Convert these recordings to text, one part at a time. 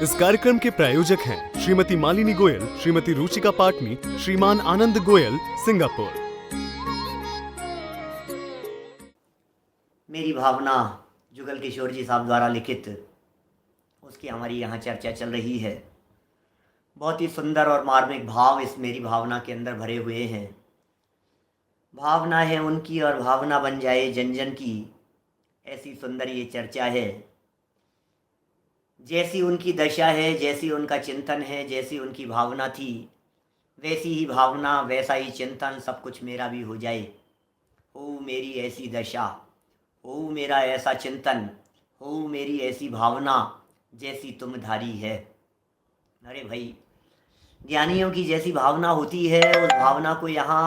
इस कार्यक्रम के प्रायोजक हैं श्रीमती मालिनी गोयल, श्रीमती रुचिका पाटनी, श्रीमान आनंद गोयल, सिंगापुर। मेरी भावना जुगल किशोर जी साहब द्वारा लिखित, उसकी हमारी यहाँ चर्चा चल रही है। बहुत ही सुंदर और मार्मिक भाव इस मेरी भावना के अंदर भरे हुए हैं। भावना है उनकी और भावना बन जाए जन जन की, ऐसी सुंदर ये चर्चा है। जैसी उनकी दशा है, जैसी उनका चिंतन है, जैसी उनकी भावना थी, वैसी ही भावना, वैसा ही चिंतन, सब कुछ मेरा भी हो जाए। हो मेरी ऐसी दशा, हो मेरा ऐसा चिंतन, हो मेरी ऐसी भावना, जैसी तुम धारी है। अरे भाई, ज्ञानियों की जैसी भावना होती है, उस भावना को यहाँ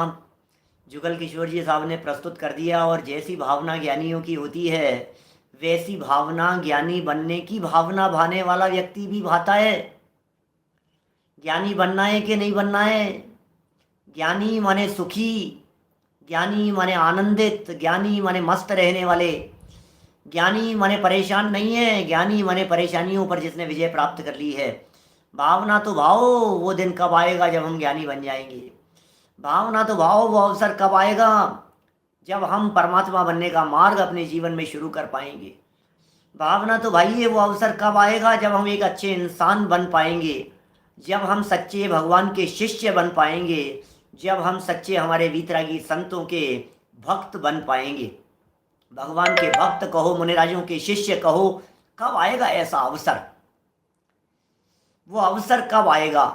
जुगल किशोर जी साहब ने प्रस्तुत कर दिया। और जैसी भावना ज्ञानियों की होती है, वैसी भावना ज्ञानी बनने की भावना भाने वाला व्यक्ति भी भाता है। ज्ञानी बनना है कि नहीं बनना है? ज्ञानी माने सुखी, ज्ञानी माने आनंदित, ज्ञानी माने मस्त रहने वाले, ज्ञानी माने परेशान नहीं है, ज्ञानी माने परेशानियों पर जिसने विजय प्राप्त कर ली है। भावना तो भाओ, वो दिन कब आएगा जब हम ज्ञानी बन जाएंगे। भावना तो भाओ, वो अवसर कब आएगा जब हम परमात्मा बनने का मार्ग अपने जीवन में शुरू कर पाएंगे। भावना तो भाई है, वो अवसर कब आएगा जब हम एक अच्छे इंसान बन पाएंगे, जब हम सच्चे भगवान के शिष्य बन पाएंगे, जब हम सच्चे हमारे वीतरागी संतों के भक्त बन पाएंगे। भगवान के भक्त कहो, मुनिराजों के शिष्य कहो, कब आएगा ऐसा अवसर? वो अवसर कब आएगा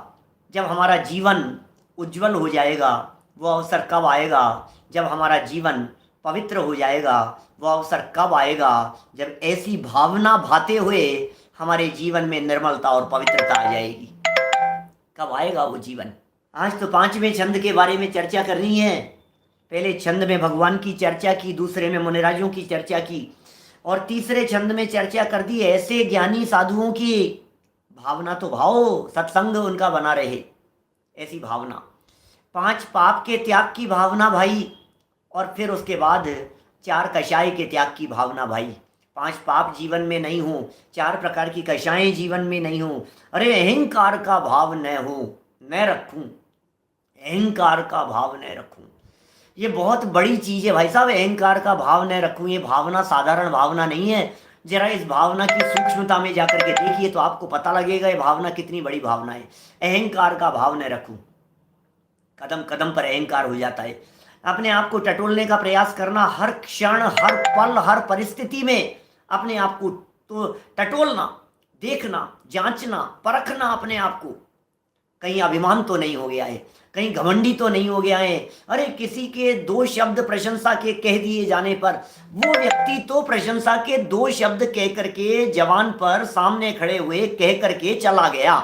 जब हमारा जीवन उज्जवल हो जाएगा? वो अवसर कब आएगा जब हमारा जीवन पवित्र हो जाएगा? वो अवसर कब आएगा जब ऐसी भावना भाते हुए हमारे जीवन में निर्मलता और पवित्रता आ जाएगी? कब आएगा वो जीवन? आज तो 5वें छंद के बारे में चर्चा करनी है। पहले छंद में भगवान की चर्चा की, दूसरे में मुनिराजों की चर्चा की, और तीसरे छंद में चर्चा कर दी ऐसे ज्ञानी साधुओं की। भावना तो भाव, सत्संग उनका बना रहे, ऐसी भावना। 5 पाप के त्याग की भावना भाई, और फिर उसके बाद 4 कषाय के त्याग की भावना भाई। 5 पाप जीवन में नहीं हो, 4 प्रकार की कषाएं जीवन में नहीं हो। अरे अहंकार का भाव न हो, मैं रखूं, अहंकार का भाव न रखूं, ये बहुत बड़ी चीज़ है भाई साहब। अहंकार का भाव न रखूं, ये भावना साधारण भावना नहीं है। जरा इस भावना की सूक्ष्मता में जाकर के देखिए तो आपको पता लगेगा ये भावना कितनी बड़ी भावना है। अहंकार का भाव न रखूं, कदम कदम पर अहंकार हो जाता है। अपने आप को टटोलने का प्रयास करना, हर क्षण, हर पल, हर परिस्थिति में अपने आप को तो टटोलना, देखना, जांचना, परखना अपने आप को। कहीं अभिमान तो नहीं हो गया है, कहीं घमंडी तो नहीं हो गया है। अरे किसी के 2 शब्द प्रशंसा के कह दिए जाने पर वो व्यक्ति तो प्रशंसा के 2 शब्द कह करके जवान पर सामने खड़े हुए कह करके चला गया,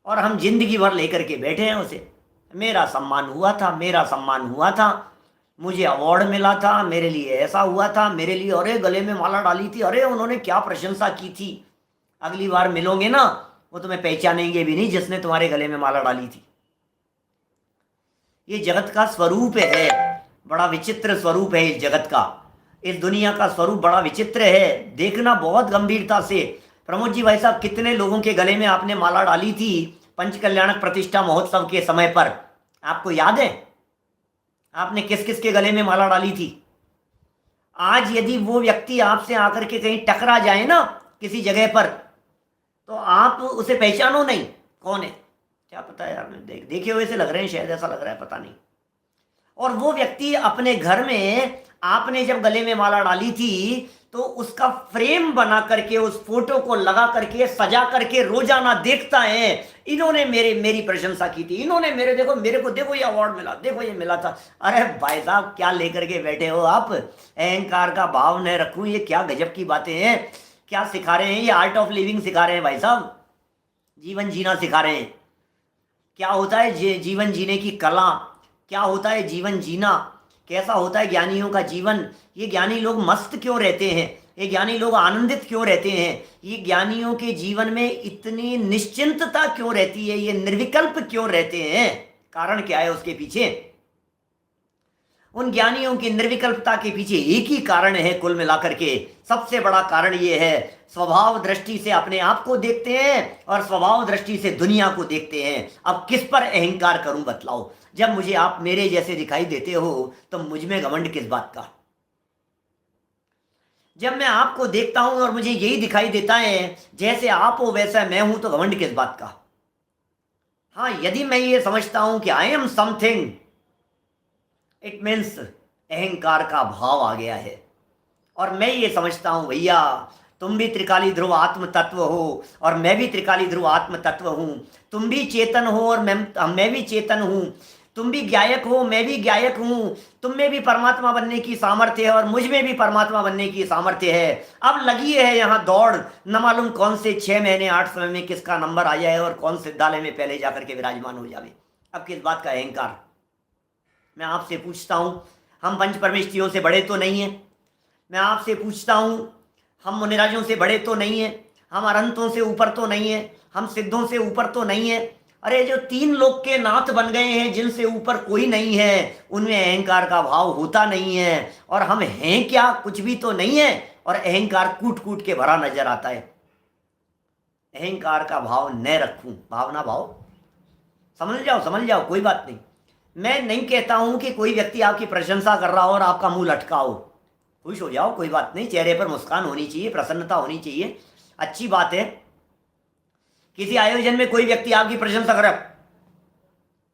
और हम जिंदगी भर लेकर के बैठे हैं उसे। मेरा सम्मान हुआ था, मेरा सम्मान हुआ था, मुझे अवार्ड मिला था, मेरे लिए ऐसा हुआ था, मेरे लिए अरे गले में माला डाली थी, अरे उन्होंने क्या प्रशंसा की थी। अगली बार मिलोगे ना, वो तुम्हें पहचानेंगे भी नहीं जिसने तुम्हारे गले में माला डाली थी। ये जगत का स्वरूप है, बड़ा विचित्र स्वरूप है इस जगत का। इस दुनिया का स्वरूप बड़ा विचित्र है, देखना बहुत गंभीरता से। प्रमोद जी भाई साहब, कितने लोगों के गले में आपने माला डाली थी पंचकल्याणक प्रतिष्ठा महोत्सव के समय पर? आपको याद है आपने किस किस के गले में माला डाली थी? आज यदि वो व्यक्ति आपसे आकर के कहीं टकरा जाए ना किसी जगह पर, तो आप उसे पहचानो नहीं कौन है। क्या पता यार, देखे हुए से लग रहे हैं, शायद ऐसा लग रहा है, पता नहीं। और वो व्यक्ति अपने घर में आपने जब गले में माला डाली थी तो उसका फ्रेम बना करके, उस फोटो को लगा करके, सजा करके रोजाना देखता है, इन्होंने मेरी प्रशंसा की थी, इन्होंने मेरे को देखो ये अवार्ड मिला, देखो ये मिला था। अरे भाई साहब, क्या लेकर के बैठे हो आप? अहंकार का भाव न रखूं, ये क्या गजब की बातें हैं। क्या सिखा रहे हैं? ये आर्ट ऑफ लिविंग सिखा रहे हैं भाई साहब, जीवन जीना सिखा रहे हैं। क्या होता है जीवन जीने की कला, क्या होता है जीवन जीना, कैसा होता है ज्ञानियों का जीवन। ये ज्ञानी लोग मस्त क्यों रहते हैं? ये ज्ञानी लोग आनंदित क्यों रहते हैं? ये ज्ञानियों के जीवन में इतनी निश्चिंतता क्यों रहती है? ये निर्विकल्प क्यों रहते हैं? कारण क्या है उसके पीछे? उन ज्ञानियों की निर्विकल्पता के पीछे एक ही कारण है, कुल मिलाकर के सबसे बड़ा कारण ये है, स्वभाव दृष्टि से अपने आप को देखते हैं और स्वभाव दृष्टि से दुनिया को देखते हैं। अब किस पर अहंकार करूं बतलाओ? जब मुझे आप मेरे जैसे दिखाई देते हो तो मुझ में घमंड किस बात का? जब मैं आपको देखता हूं और मुझे यही दिखाई देता है जैसे आप हो वैसा मैं हूं, तो घमंड किस बात का? हाँ, यदि मैं ये समझता हूं कि I am something, it means अहंकार का भाव आ गया है। और मैं ये समझता हूं भैया तुम भी त्रिकाली ध्रुव आत्म तत्व हो और मैं भी त्रिकाली ध्रुव आत्म तत्व हूं। तुम भी चेतन हो और मैं भी चेतन हूं। तुम भी ज्ञायक हो, मैं भी ज्ञायक हूं। तुम में भी परमात्मा बनने की सामर्थ्य है और मुझ में भी परमात्मा बनने की सामर्थ्य है। अब लगी है यहाँ दौड़, न मालूम कौन से 6 महीने 8 समय में किसका नंबर आ जाए और कौन सिद्धालय में पहले जाकर के विराजमान हो जावे। अब किस बात का अहंकार? मैं आपसे पूछता हूं, हम पंच परमेष्ठियों से बड़े तो नहीं हैं? मैं आपसे पूछता हूं, हम मुनिराजों से बड़े तो नहीं हैं? हम अनंतों से ऊपर तो नहीं हैं? हम सिद्धों से ऊपर तो नहीं हैं? अरे जो 3 लोक के नाथ बन गए हैं, जिनसे ऊपर कोई नहीं है, उनमें अहंकार का भाव होता नहीं है। और हम हैं क्या? कुछ भी तो नहीं है। और अहंकार कूट कूट के भरा नजर आता है। अहंकार का भाव न रखूं, भावना भाव समझ जाओ, कोई बात नहीं। मैं नहीं कहता हूं कि कोई व्यक्ति आपकी प्रशंसा कर रहा हो और आपका मुंह लटका हो। खुश हो जाओ, कोई बात नहीं, चेहरे पर मुस्कान होनी चाहिए, प्रसन्नता होनी चाहिए, अच्छी बात है। किसी आयोजन में कोई व्यक्ति आपकी प्रशंसा करे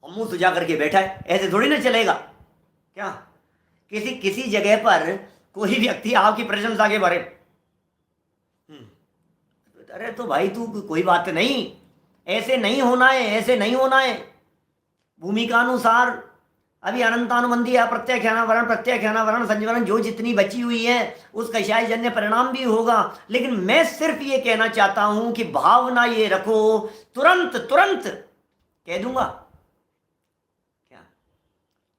और मुंह सुजा करके बैठा है, ऐसे थोड़ी ना चलेगा क्या? किसी जगह पर कोई व्यक्ति आपकी प्रशंसा के बारे अरे तो भाई तू, कोई बात नहीं, ऐसे नहीं होना है, ऐसे नहीं होना है। भूमिकानुसार अभी अनंतानुबंधी प्रत्याख्यानावरण संजवरण जो जितनी बची हुई है उसका शायजन्य परिणाम भी होगा। लेकिन मैं सिर्फ ये कहना चाहता हूं कि भावना ये रखो, तुरंत तुरंत कह दूंगा। क्या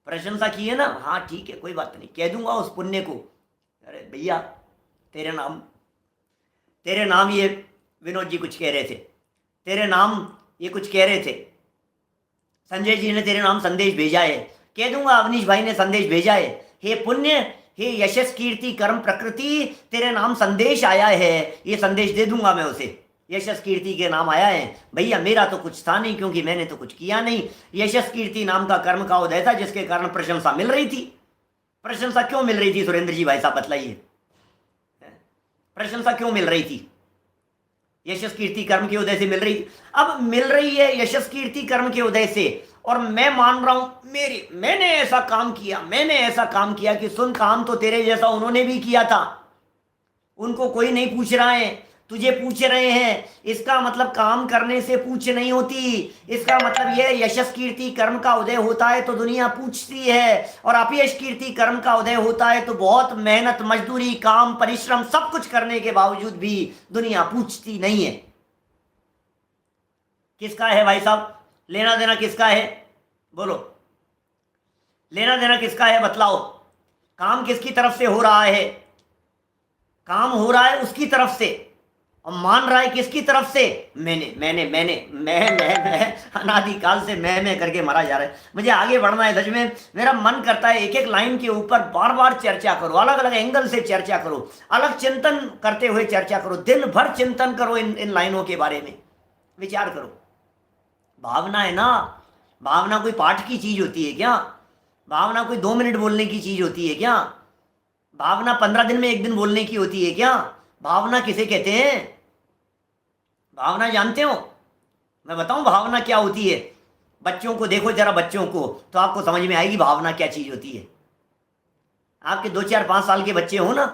प्रशंसा की है ना? हाँ ठीक है, कोई बात नहीं, कह दूंगा उस पुण्य को। अरे भैया तेरे नाम ये विनोद जी कुछ कह रहे थे, तेरे नाम ये कुछ कह रहे थे, संजय जी ने तेरे नाम संदेश भेजा है, कह दूंगा अवनीश भाई ने संदेश भेजा है, हे पुण्य, हे यशस कीर्ति कर्म प्रकृति, तेरे नाम संदेश आया है, ये संदेश दे दूंगा मैं उसे। यशस कीर्ति के नाम आया है भैया, मेरा तो कुछ था नहीं क्योंकि मैंने तो कुछ किया नहीं। यशस कीर्ति नाम का कर्म का उदय था जिसके कारण प्रशंसा मिल रही थी। प्रशंसा क्यों मिल रही थी सुरेंद्र जी, भाई साहब बतलाइए, प्रशंसा क्यों मिल रही थी? यशस कीर्ति कर्म के उदय से मिल रही थी। अब मिल रही है यशस कीर्ति कर्म के उदय से, और मैं मान रहा हूं मैंने ऐसा काम किया कि सुन, काम तो तेरे जैसा उन्होंने भी किया था, उनको कोई नहीं पूछ रहा है, तुझे पूछ रहे हैं। इसका मतलब काम करने से पूछ नहीं होती, इसका मतलब यह यशस कीर्ति कर्म का उदय होता है तो दुनिया पूछती है, और अपयश कीर्ति कर्म का उदय होता है तो बहुत मेहनत मजदूरी काम परिश्रम सब कुछ करने के बावजूद भी दुनिया पूछती नहीं है। किसका है भाई साहब लेना देना? किसका है बोलो, लेना देना किसका है बतलाओ? काम किसकी तरफ से हो रहा है? काम हो रहा है उसकी तरफ से, और मान रहा है किसकी तरफ से? मैं अनादिकाल से मैं करके मरा जा रहा है। मुझे आगे बढ़ना है सच में, मेरा मन करता है एक एक लाइन के ऊपर बार बार चर्चा करो, अलग अलग एंगल से चर्चा करो, अलग चिंतन करते हुए चर्चा करो, दिन भर चिंतन करो, इन लाइनों के बारे में विचार करो। भावना है ना, भावना कोई पाठ की चीज होती है क्या? भावना कोई 2 मिनट बोलने की चीज होती है क्या? भावना 15 दिन में 1 दिन बोलने की होती है क्या? भावना किसे कहते हैं? भावना जानते हो? मैं बताऊं भावना क्या होती है? बच्चों को देखो जरा, बच्चों को, तो आपको समझ में आएगी भावना क्या चीज होती है। आपके 2 4 5 साल के बच्चे हो ना,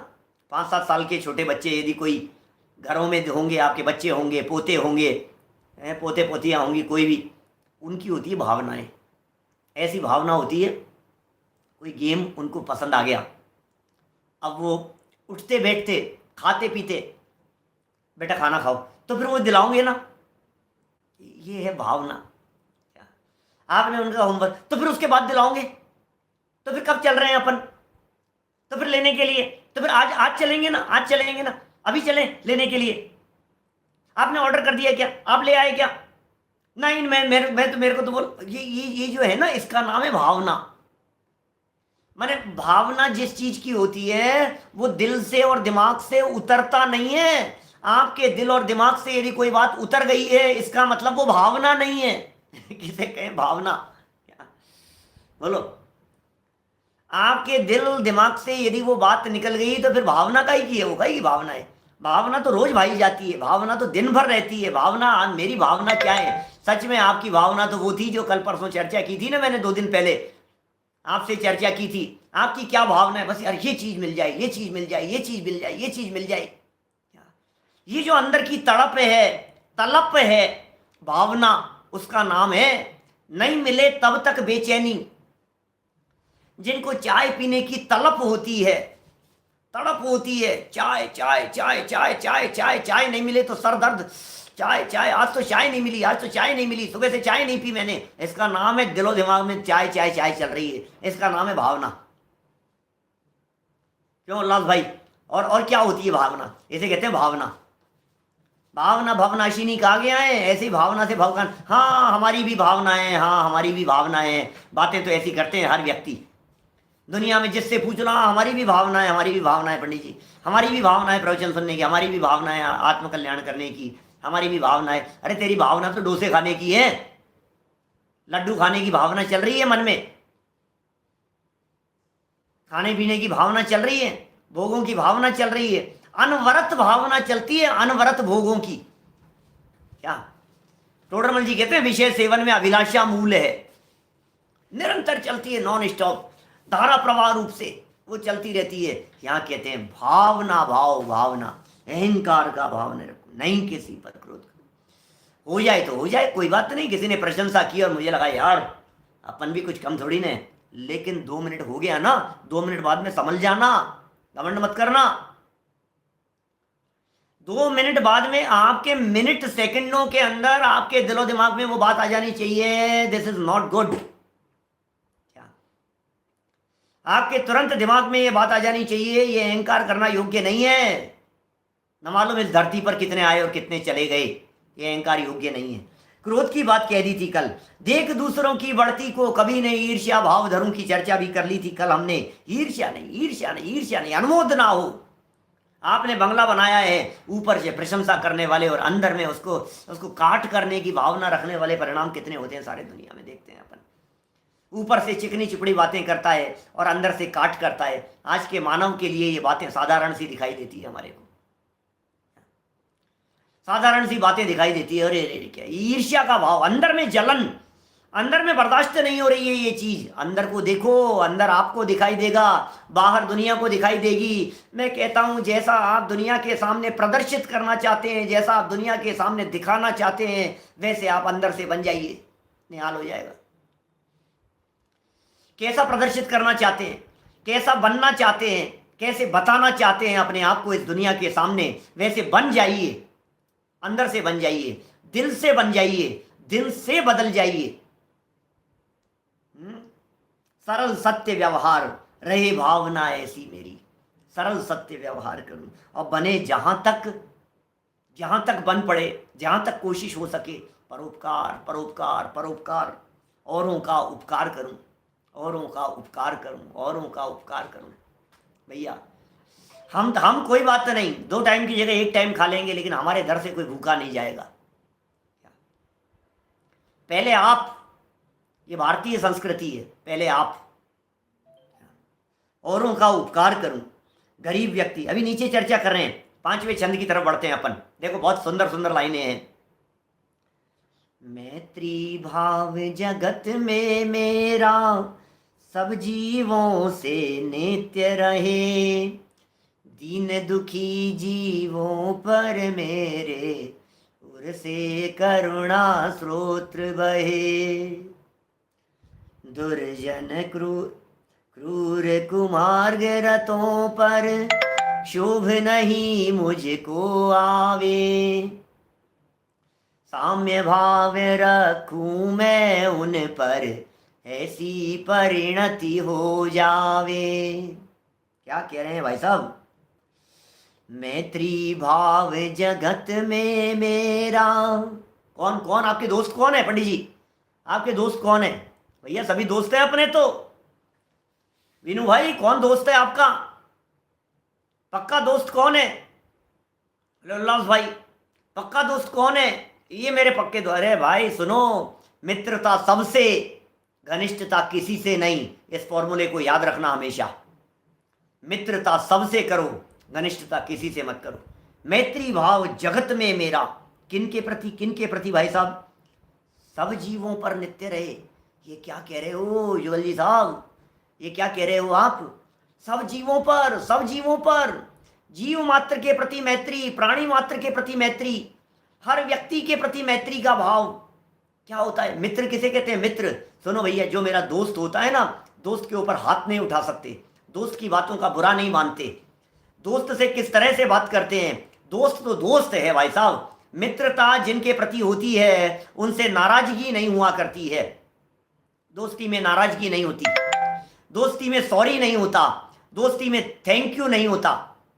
5 7 साल के छोटे बच्चे, यदि कोई घरों में होंगे, आपके बच्चे होंगे, पोते होंगे, पोते पोतियाँ होंगी, कोई भी, उनकी होती है भावनाएं। ऐसी भावना होती है कोई गेम उनको पसंद आ गया, अब वो उठते बैठते खाते पीते, बेटा खाना खाओ, तो फिर वो दिलाओगे ना, ये है भावना। आपने उनका होमवर्क, तो फिर उसके बाद दिलाओगे, तो फिर कब चल रहे हैं अपन? तो फिर लेने के लिए, तो फिर आज चलेंगे ना, आज चलेंगे ना, अभी चलें लेने के लिए। आपने ऑर्डर कर दिया क्या? आप ले आए क्या? नहीं, मैं तो मेरे को तो बोल, ये जो है ना, इसका नाम है भावना। माने भावना जिस चीज की होती है वो दिल से और दिमाग से उतरता नहीं है। आपके दिल और दिमाग से यदि कोई बात उतर गई है इसका मतलब वो भावना नहीं है। किसे कहें भावना? क्या बोलो? आपके दिल दिमाग से यदि वो बात निकल गई तो फिर भावना का ही की है? वो का ही भावना है? भावना तो रोज भाई जाती है, भावना तो दिन भर रहती है। भावना, मेरी भावना क्या है? सच में आपकी भावना तो वो थी जो कल परसों चर्चा की थी ना, मैंने 2 दिन पहले आपसे चर्चा की थी। आपकी क्या भावना है? बस यार ये चीज मिल जाए, ये चीज मिल जाए, ये चीज मिल जाए, ये चीज मिल जाए। ये जो अंदर की तड़प है, तलप है, भावना, उसका नाम है नहीं मिले तब तक बेचैनी। जिनको चाय पीने की तड़प होती है, तड़प होती है, चाय चाय चाय चाय चाय चाय चाय नहीं मिले तो सर दर्द, चाय चाय, आज तो चाय नहीं मिली, आज तो चाय नहीं मिली, सुबह से चाय नहीं पी मैंने। इसका नाम है दिलो दिमाग में चाय चाय चाय चल रही है, इसका नाम है भावना। क्यों उल्लास भाई? और क्या होती है भावना? इसे कहते हैं भावना। भावना भवनाशिनी कहा गया है, ऐसी भावना से भवकान। हाँ हमारी भी भावना है, हाँ हमारी भी भावना है। बातें तो ऐसी करते हैं हर व्यक्ति दुनिया में, जिससे पूछ लो हाँ हमारी भी भावना है, हमारी भी भावना है पंडित जी, हमारी भी भावना है प्रवचन सुनने की, हमारी भी भावना है आत्मकल्याण करने की, हमारी भी भावना है। अरे तेरी भावना तो डोसे खाने की है, लड्डू खाने की भावना चल रही है मन में, खाने पीने की भावना चल रही है, भोगों की भावना चल रही है, अनवरत भावना चलती है, अनवरत भोगों की। क्या टोडरमल जी कहते हैं विषय सेवन में अभिलाषा मूल है, निरंतर चलती है, नॉन स्टॉप, धारा प्रवाह रूप से वो चलती रहती है। यहाँ कहते हैं भावना, भावना, अहंकार का भाव न रखो, नहीं किसी पर क्रोध करो। हो जाए तो हो जाए, कोई बात नहीं। किसी ने प्रशंसा की और मुझे लगा यार अपन भी कुछ कम थोड़ी ने, लेकिन 2 मिनट हो गया ना, 2 मिनट बाद में समझ जाना, घमंड मत करना। 2 मिनट बाद में आपके मिनट सेकंडों के अंदर आपके दिलो दिमाग में वो बात आ जानी चाहिए, दिस इज नॉट गुड। क्या आपके तुरंत दिमाग में ये बात आ जानी चाहिए, ये अहंकार करना योग्य नहीं है। न मालूम इस धरती पर कितने आए और कितने चले गए, ये अहंकार योग्य नहीं है। क्रोध की बात कह दी थी कल, देख दूसरों की बढ़ती को कभी नहीं ईर्ष्या भाव धरूं की चर्चा भी कर ली थी कल हमने। ईर्ष्या नहीं, ईर्ष्या नहीं, ईर्ष्या नहीं, अनुमोद ना हो। आपने बंगला बनाया है, ऊपर से प्रशंसा करने वाले और अंदर में उसको काट करने की भावना रखने वाले परिणाम कितने होते हैं सारे दुनिया में देखते हैं अपन। ऊपर से चिकनी चिपड़ी बातें करता है और अंदर से काट करता है। आज के मानव के लिए ये बातें साधारण सी दिखाई देती है, हमारे को साधारण सी बातें दिखाई देती है। अरे अरे क्या ईर्ष्या का भाव, अंदर में जलन, अंदर में बर्दाश्त नहीं हो रही है ये चीज। अंदर को देखो, अंदर आपको दिखाई देगा, बाहर दुनिया को दिखाई देगी। मैं कहता हूं जैसा आप दुनिया के सामने प्रदर्शित करना चाहते हैं, जैसा आप दुनिया के सामने दिखाना चाहते हैं, वैसे आप अंदर से बन जाइए, निहाल हो जाएगा। कैसा प्रदर्शित करना चाहते हैं, कैसा बनना चाहते हैं, कैसे बताना चाहते हैं अपने आप को इस दुनिया के सामने, वैसे बन जाइए, अंदर से बन जाइए, दिल से बन जाइए, दिल से बदल जाइए। सरल सत्य व्यवहार रहे भावना ऐसी मेरी, सरल सत्य व्यवहार करूं और बने जहां तक बन पड़े, जहां तक कोशिश हो सके, परोपकार परोपकार परोपकार, औरों का उपकार करूं, औरों का उपकार करूं, औरों का उपकार करूं। भैया हम कोई बात नहीं, 2 टाइम की जगह 1 टाइम खा लेंगे, लेकिन हमारे घर से कोई भूखा नहीं जाएगा। पहले आप, ये भारतीय संस्कृति है, पहले आप, औरों का उपकार करूं, गरीब व्यक्ति। अभी नीचे चर्चा कर रहे हैं, 5वें छंद की तरफ बढ़ते हैं अपन। देखो बहुत सुंदर सुंदर लाइनें हैं। मैत्री भाव जगत में मेरा, सब जीवों से नित्य रहे, दीन दुखी जीवों पर मेरे उर से करुणा स्रोत्र बहे, दुर्जन क्रूर कुमार्ग रतों पर शोभ नहीं मुझको आवे, साम्य भाव रखूं मैं उन पर ऐसी परिणति हो जावे। क्या कह रहे हैं भाई साहब? मैत्री भाव जगत में मेरा, कौन कौन आपके दोस्त कौन है पंडित जी? आपके दोस्त कौन है भैया? सभी दोस्त हैं अपने। तो विनू भाई कौन दोस्त है आपका, पक्का दोस्त कौन है? उल्लास भाई पक्का दोस्त कौन है? ये मेरे पक्के दोस्त। अरे भाई सुनो, मित्रता सबसे, घनिष्ठता किसी से नहीं। इस फॉर्मूले को याद रखना हमेशा। मित्रता सबसे करो, घनिष्ठता किसी से मत करो। मैत्री भाव जगत में मेरा, किन के प्रति? किन के प्रति भाई साहब? सब जीवों पर नित्य रहे। ये क्या कह रहे हो युगल जी साहब, ये क्या कह रहे हो आप? सब जीवों पर, सब जीवों पर, जीव मात्र के प्रति मैत्री, प्राणी मात्र के प्रति मैत्री, हर व्यक्ति के प्रति मैत्री का भाव। क्या होता है मित्र? किसे कहते हैं मित्र? सुनो भैया, जो मेरा दोस्त होता है ना, दोस्त के ऊपर हाथ नहीं उठा सकते, दोस्त की बातों का बुरा नहीं मानते, दोस्त से किस तरह से बात करते हैं। दोस्त तो दोस्त है भाई साहब। मित्रता जिनके प्रति होती है उनसे नाराजगी नहीं हुआ करती है। दोस्ती में नाराजगी नहीं होती, दोस्ती में सॉरी नहीं होता, दोस्ती में थैंक यू नहीं होता।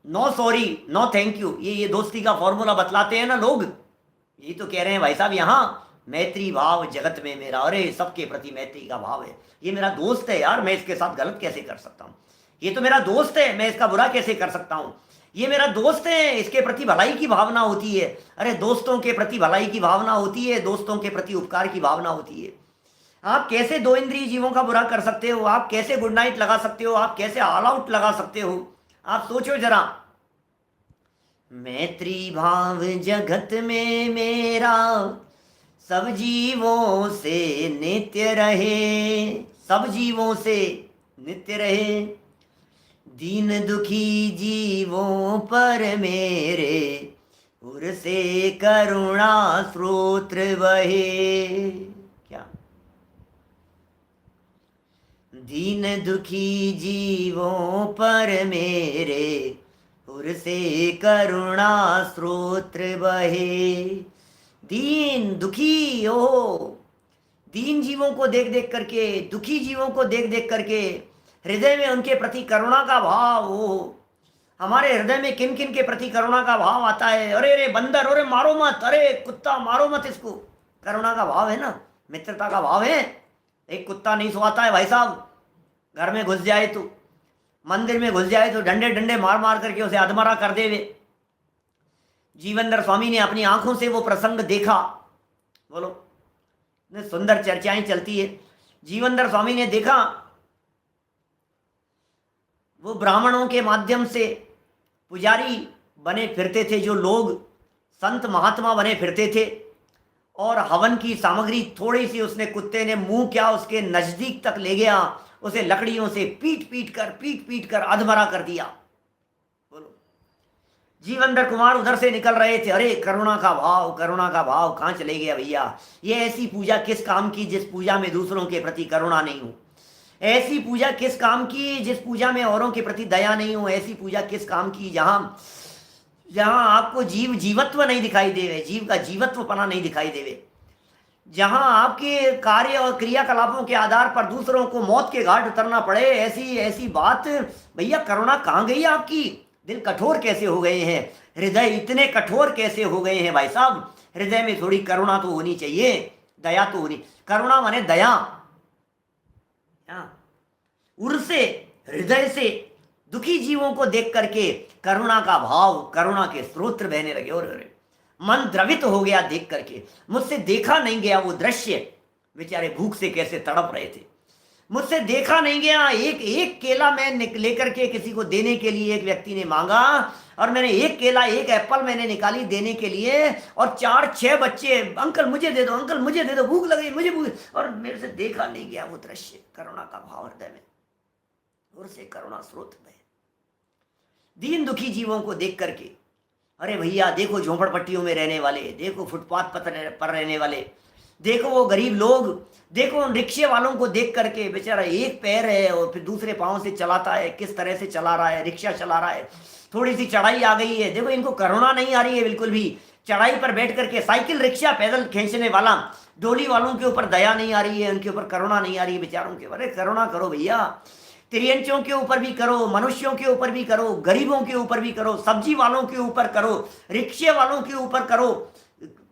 No sorry no thank you, ये दोस्ती का फॉर्मूला बतलाते हैं ना लोग। यही तो कह रहे हैं भाई साहब यहाँ, मैत्री भाव जगत में मेरा। अरे सबके प्रति मैत्री का भाव है। ये मेरा दोस्त है यार, मैं इसके साथ गलत कैसे कर सकता हूँ? ये तो मेरा दोस्त है, मैं इसका बुरा कैसे कर सकता हूँ? ये मेरा दोस्त है, इसके प्रति भलाई की भावना होती है। अरे दोस्तों के प्रति भलाई की भावना होती है, दोस्तों के प्रति उपकार की भावना होती है। आप कैसे दो इंद्रिय जीवों का बुरा कर सकते हो? आप कैसे गुड नाइट लगा सकते हो? आप कैसे ऑल आउट लगा सकते हो? आप सोचो जरा। मैत्री भाव जगत में मेरा, सब जीवों से नित्य रहे, सब जीवों से नित्य रहे, दीन दुखी जीवों पर मेरे उर से करुणा स्रोत्र बहे। क्या? दीन दुखी जीवों पर मेरे उर से करुणा स्रोत्र बहे। दीन दुखी, ओ दीन जीवों को देख देख करके, दुखी जीवों को देख देख करके हृदय में उनके प्रति करुणा का भाव हो। हमारे हृदय में किन किन के प्रति करुणा का भाव आता है? अरे अरे बंदर, अरे मारो मत, अरे कुत्ता मारो मत इसको। करुणा का भाव है ना, मित्रता का भाव है। एक कुत्ता नहीं सोता है भाई साहब, घर में घुस जाए तो, मंदिर में घुस जाए तो डंडे डंडे मार मार करके उसे अधमरा कर देवे। जीवनधर स्वामी ने अपनी आंखों से वो प्रसंग देखा। बोलो, सुंदर चर्चाएं चलती है। जीवनधर स्वामी ने देखा वो ब्राह्मणों के माध्यम से पुजारी बने फिरते थे, जो लोग संत महात्मा बने फिरते थे, और हवन की सामग्री थोड़ी सी उसने, कुत्ते ने मुंह क्या उसके नजदीक तक ले गया, उसे लकड़ियों से पीट पीट कर अधमरा कर दिया। बोलो, जीवनधर कुमार उधर से निकल रहे थे। अरे करुणा का भाव, करुणा का भाव कहाँ चले गया भैया? ये ऐसी पूजा किस काम की जिस पूजा में दूसरों के प्रति करुणा नहीं हो? ऐसी पूजा किस काम की जिस पूजा में औरों के प्रति दया नहीं हो? ऐसी पूजा किस काम की जहां जहां आपको जीवत्व नहीं दिखाई देवे, जीव का जीवत्वपना नहीं दिखाई देवे, जहां आपके कार्य और क्रियाकलापों के आधार पर दूसरों को मौत के घाट उतरना पड़े? ऐसी ऐसी बात भैया, करुणा कहाँ गई आपकी? दिल कठोर कैसे हो गए हैं? हृदय इतने कठोर कैसे हो गए हैं भाई साहब? हृदय में थोड़ी करुणा तो होनी चाहिए, दया तो होनी। करुणा माने दया। उर से, हृदय से दुखी जीवों को देख करके करुणा का भाव, करुणा के स्रोत्र बहने लगे। और मन द्रवित हो गया देख करके। मुझसे देखा नहीं गया वो दृश्य, बेचारे भूख से कैसे तड़प रहे थे। मुझसे देखा नहीं गया। एक एक केला मैं लेकर के किसी को देने के लिए, एक व्यक्ति ने मांगा, और मैंने एक केला, एक एप्पल मैंने निकाली देने के लिए, और 4-6 बच्चे, अंकल मुझे दे दो, अंकल मुझे दे दो, भूख लगी मुझे, भूख। और मेरे से देखा नहीं गया वो दृश्य। करुणा का भाव हृदय में, और से करुणा स्रोत में दीन दुखी जीवों को देख करके। अरे भैया देखो, झोंपड़पट्टियों में रहने वाले, देखो फुटपाथ पर रहने वाले, देखो वो गरीब लोग, देखो उन रिक्शे वालों को देख करके, बेचारा एक पैर है और फिर दूसरे पांव से चलाता है, किस तरह से चला रहा है, रिक्शा चला रहा है। थोड़ी सी चढ़ाई आ गई है, देखो इनको करुणा नहीं आ रही है बिल्कुल भी। चढ़ाई पर बैठ करके साइकिल रिक्शा पैदल खींचने वाला, डोली वालों के ऊपर दया नहीं आ रही है, उनके ऊपर करुणा नहीं आ रही है बेचारों के। अरे करुणा करो भैया, त्रियंचों के ऊपर भी करो, मनुष्यों के ऊपर भी करो, गरीबों के ऊपर भी करो, सब्जी वालों के ऊपर करो, रिक्शे वालों के ऊपर करो,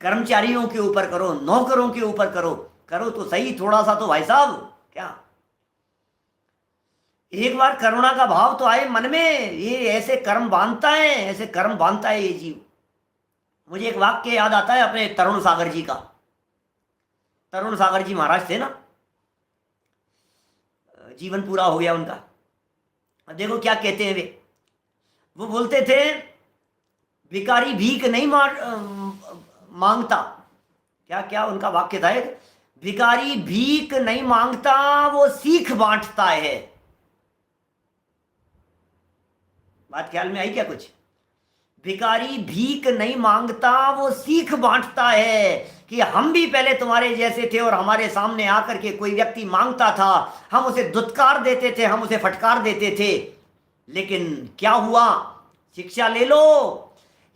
कर्मचारियों के ऊपर करो, नौकरों के ऊपर करो। करो तो सही थोड़ा सा तो भाई साहब। क्या एक बार करुणा का भाव तो आए मन में, ये ऐसे कर्म बांधता है, ऐसे कर्म बांधता है ये जीव। मुझे एक वाक्य याद आता है अपने तरुण सागर जी का। तरुण सागर जी महाराज थे ना, जीवन पूरा हो गया उनका। अब देखो क्या कहते हैं वे। वो बोलते थे भिखारी भीख नहीं मांगता, क्या क्या उनका वाक्य था, भिखारी भीख नहीं मांगता, वो सीख बांटता है। बात ख्याल में आई क्या कुछ? भिखारी भीख नहीं मांगता, वो सीख बांटता है कि हम भी पहले तुम्हारे जैसे थे और हमारे सामने आकर के कोई व्यक्ति मांगता था, हम उसे दुत्कार देते थे, हम उसे फटकार देते थे, लेकिन क्या हुआ? शिक्षा ले लो।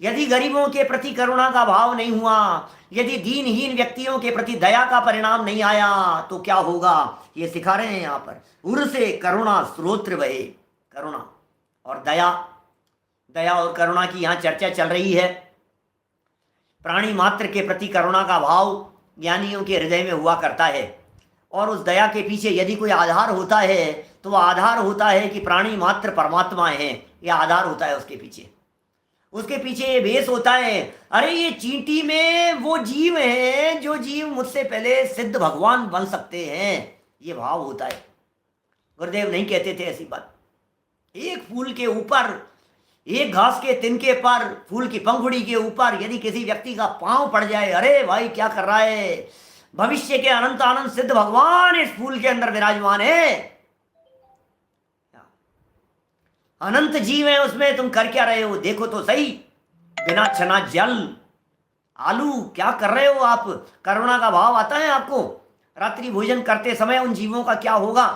यदि गरीबों के प्रति करुणा का भाव नहीं हुआ, यदि दीनहीन व्यक्तियों के प्रति दया का परिणाम नहीं आया, तो क्या होगा? ये सिखा रहे हैं यहाँ पर। उर से करुणा स्रोत्र बहे। करुणा और दया, दया और करुणा की यहाँ चर्चा चल रही है। प्राणी मात्र के प्रति करुणा का भाव ज्ञानियों के हृदय में हुआ करता है, और उस दया के पीछे यदि कोई आधार होता है तो वह आधार होता है कि प्राणी मात्र परमात्मा है। यह आधार होता है उसके पीछे। उसके पीछे ये भेष होता है, अरे ये चींटी में वो जीव है जो जीव मुझसे पहले सिद्ध भगवान बन सकते हैं, ये भाव होता है। गुरुदेव नहीं कहते थे ऐसी बात। एक फूल के ऊपर, एक घास के तिनके पर, फूल की पंखुड़ी के ऊपर यदि किसी व्यक्ति का पांव पड़ जाए, अरे भाई क्या कर रहा है? भविष्य के अनंत आनंद सिद्ध भगवान इस फूल के अंदर विराजमान है, अनंत जीव है उसमें, तुम कर क्या रहे हो? देखो तो सही। बिना चना जल आलू, क्या कर रहे हो आप? करुणा का भाव आता है आपको? रात्रि भोजन करते समय उन जीवों का क्या होगा?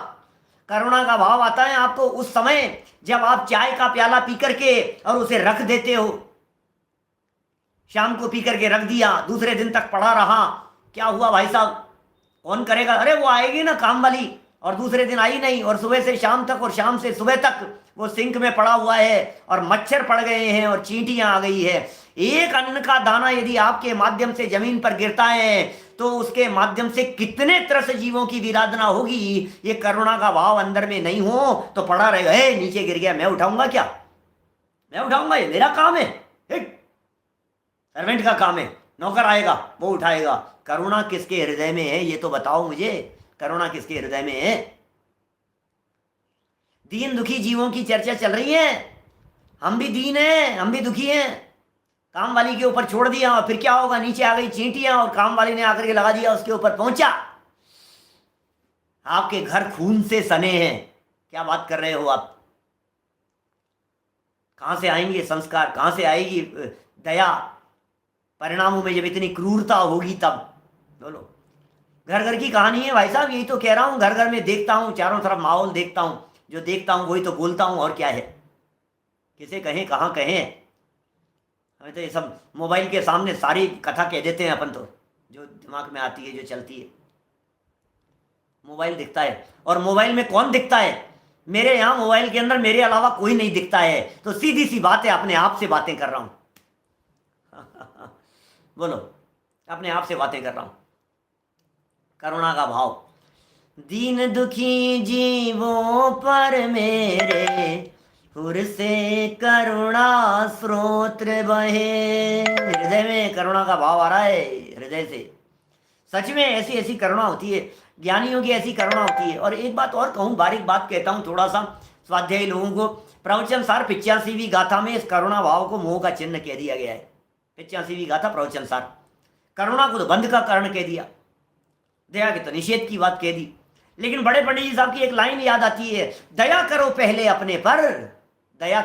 करुणा का भाव आता है आपको उस समय जब आप चाय का प्याला पी करके और उसे रख देते हो। शाम को पी करके रख दिया, दूसरे दिन तक पड़ा रहा, क्या हुआ भाई साहब? कौन करेगा? अरे वो आएगी ना काम वाली, और दूसरे दिन आई नहीं, और सुबह से शाम तक और शाम से सुबह तक वो सिंक में पड़ा हुआ है और मच्छर पड़ गए हैं और चींटियां आ गई है। एक अन्न का दाना यदि आपके माध्यम से जमीन पर गिरता है तो उसके माध्यम से कितने त्रस्त जीवों की विराधना होगी। ये करुणा का भाव अंदर में नहीं हो तो पड़ा रहेगा, हे नीचे गिर गया, मैं उठाऊंगा क्या? मैं उठाऊंगा? ये मेरा काम है, सर्वेंट का काम है, नौकर आएगा वो उठाएगा। करुणा किसके हृदय में है ये तो बताओ मुझे, करुणा किसके हृदय में है? दीन दुखी जीवों की चर्चा चल रही है। हम भी दीन हैं, हम भी दुखी हैं। काम वाली के ऊपर छोड़ दिया और फिर क्या होगा? नीचे आ गई चींटियां और काम वाली ने आकर के लगा दिया उसके ऊपर, पहुंचा। आपके घर खून से सने हैं, क्या बात कर रहे हो आप? कहां से आएंगे संस्कार, कहां से आएगी दया? परिणामों में जब इतनी क्रूरता होगी तब बोलो। घर घर की कहानी है भाई साहब, यही तो कह रहा हूं। घर घर में देखता हूं, चारों तरफ माहौल देखता हूं, जो देखता हूं वही तो बोलता हूं, और क्या है? किसे कहें, कहाँ कहें? हमें तो ये सब मोबाइल के सामने सारी कथा कह देते हैं अपन, तो जो दिमाग में आती है, जो चलती है। मोबाइल दिखता है, और मोबाइल में कौन दिखता है? मेरे यहाँ मोबाइल के अंदर मेरे अलावा कोई नहीं दिखता है। तो सीधी सी बात है, अपने आप से बातें कर रहा हूं। बोलो, अपने आप से बातें कर रहा हूं। करुणा का भाव, दीन दुखी जीवों पर मेरे हुर से करुणा स्रोत्र बहे। हृदय में करुणा का भाव आ रहा है, हृदय से। सच में ऐसी ऐसी करुणा होती है, ज्ञानियों की ऐसी करुणा होती है। और एक बात और कहूँ, बारीक बात कहता हूँ थोड़ा सा स्वाध्यायी लोगों को। प्रवचन सार 85वीं गाथा में इस करुणा भाव को मोह का चिन्ह कह दिया गया है। 85वीं गाथा प्रवचन सार। करुणा को तो बंध का कारण कह दिया, दया के तो निषेध की बात कह दी। लेकिन बड़े पंडित जी साहब की एक लाइन याद आती है, दया करो पहले अपने पर। दया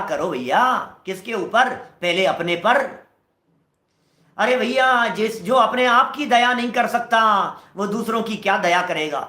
करो भैया, किसके ऊपर? पहले अपने पर। अरे भैया, जो अपने आप की दया नहीं कर सकता वो दूसरों की क्या दया करेगा?